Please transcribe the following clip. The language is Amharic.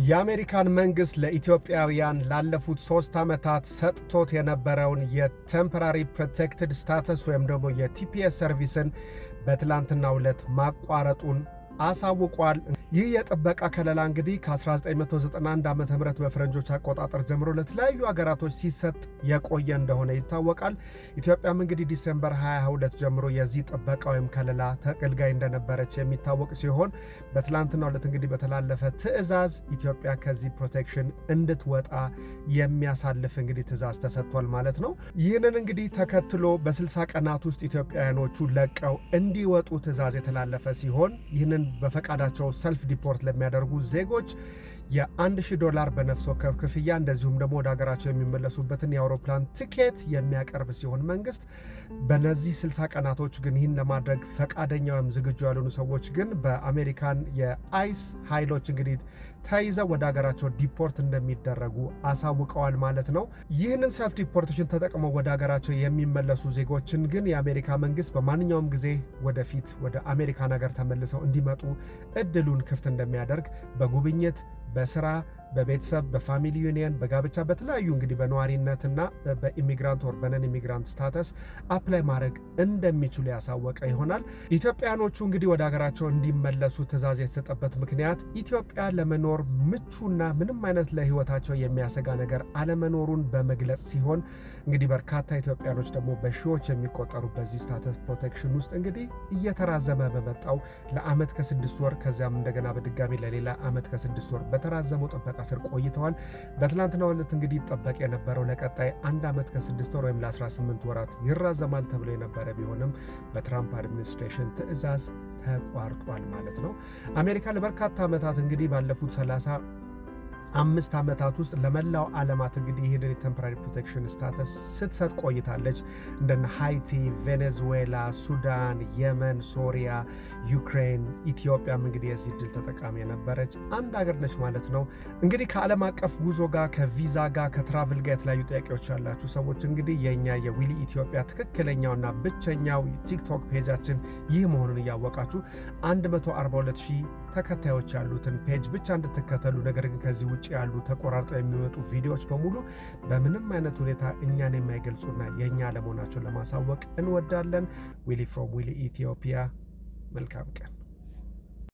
የአሜሪካን መንግስት ለኢትዮጵያውያን ላለፉት 3 ዓመታት ሰጥቶት የነበረውን የቴምፖራሪ ፕሮቴክትድ ስታተስ ወይም ደግሞ የቲፒኤስ ሰርቪስን በትላንትናው ዕለት ማቋረጡን አሳውቋል። ይህ የጥበቃ ከለላ እንግዲህ ከ1991 ዓ.ም በፈረንጆች አቆጣጠር ጀምሮ ለተለያዩ ሀገራቶች ሲሰጥ የቆየ እንደሆነ ይታወቃል። ኢትዮጵያም እንግዲህ ዲሴምበር 22 ጀምሮ የዚህ ጥበቃ ወይም ከለላ ተገልጋይ እንደነበረች የሚታወቅ ሲሆን በትላንትናው ዕለት እንግዲህ በተላለፈ ትዕዛዝ ኢትዮጵያ ከዚህ ፕሮቴክሽን እንድትወጣ የሚያሳልፍ እንግዲህ ትዕዛዝ ተሰጥቷል ማለት ነው። ይህንን እንግዲህ ተከትሎ በ60 ቀናት ውስጥ ኢትዮጵያውያኖቹ ለቀው እንዲወጡ ትዕዛዝ የተላለፈ ሲሆን ይህንን በፈቃዳቸው ሰልፍ ዲፖርት ለሚያደርጉ ዜጎች $1,000 በነፍስ ወከፍ ክፍያ እንደዚሁም ደግሞ ወደ ሀገራቸው የሚመለሱበትን የአውሮፕላን ቲኬት የሚያቀርብ ሲሆን መንግስት በነዚህ 60 ቀናቶች ግን ይህን ለማድረግ ፈቃደኛ ወይም ዝግጁ ያልሆኑ ሰዎች ግን በአሜሪካን የአይስ ኃይሎች እንግዲህ ተይዘው ወደ ሀገራቸው ዲፖርት እንደሚደረጉ አሳውቀዋል ማለት ነው። ይህንን ሰልፍ ዲፖርቴሽን ተጠቅመው ወደ ሀገራቸው የሚመለሱ ዜጎችን ግን የአሜሪካ መንግስት በማንኛውም ጊዜ ወደፊት ወደ አሜሪካን ሀገር ተመልሰው እንዲመጡ እድሉን ክፍት እንደሚያደርግ በጉብኝት በስራ በቤተሰብ በፋሚሊ ዩኒየን በጋብቻ በተለያዩ እንግዲህ በነዋሪነትና በኢሚግራንት ወር በነን ኢሚግራንት ስታተስ አፕላይ ማድረግ እንደሚችሉ ያሳወቀ ይሆናል። ኢትዮጵያኖቹ እንግዲህ ወደ ሀገራቸው እንዲመለሱ ትዕዛዝ የተሰጠበት ምክንያት ኢትዮጵያ ለመኖር ምቹና ምንም አይነት ለህይወታቸው የሚያሰጋ ነገር አለመኖሩን በመግለጽ ሲሆን እንግዲህ በርካታ ኢትዮጵያኖች ደግሞ በሺዎች የሚቆጠሩ በዚህ ስታተስ ፕሮቴክሽን ውስጥ እንግዲህ እየተራዘመ በመጣው ለአመት ከ6 ወር ከዚያም እንደገና በድጋሚ ለሌላ አመት ከ6 ወር በተራዘመው ጥበቃ ስር ቆይተዋል። በትላንትናው ዕለት እንግዲህ ይጠበቅ የነበረው ለቀጣይ 1 ዓመት ከ6 ወር ወይም ለ18 ወራት ይራዘማል ተብሎ የነበረ ቢሆንም በትራምፕ አድሚኒስትሬሽን ትዕዛዝ ተቋርጧል ማለት ነው። አሜሪካ ለበርካታ ዓመታት እንግዲህ ባለፉት 5 ዓመታት ውስጥ ለመላው ዓለማት እንግዲህ ይህንን የቴምፖራሪ ፕሮቴክሽን ስታተስ ስትሰጥ ቆይታለች። እንደነ ሃይቲ፣ ቬኔዙዌላ፣ ሱዳን፣ የመን፣ ሶሪያ፣ ዩክሬን፣ ኢትዮጵያም እንግዲህ የዚህ ድል ተጠቃሚ የነበረች አንድ ሀገር ነች ማለት ነው። እንግዲህ ከዓለም አቀፍ ጉዞ ጋር ከቪዛ ጋር ከትራቭል ጋር የተለያዩ ጥያቄዎች ያላችሁ ሰዎች እንግዲህ የኛ የዊሊ ኢትዮጵያ ትክክለኛውና ብቸኛው ቲክቶክ ፔጃችን ይህ መሆኑን እያወቃችሁ 142,000 ተከታዮች ያሉትን ፔጅ ብቻ እንድትከተሉ ነገር ግን ከዚህ ውጭ ያሉ ተቆራርጠው የሚመጡ ቪዲዮዎች በሙሉ በምንም አይነት ሁኔታ እኛን የማይገልጹና የኛ ለመሆናቸውን ለማሳወቅ እንወዳለን። ዊሊ ፍሮም ዊሊ ኢትዮጵያ። መልካም ቀን።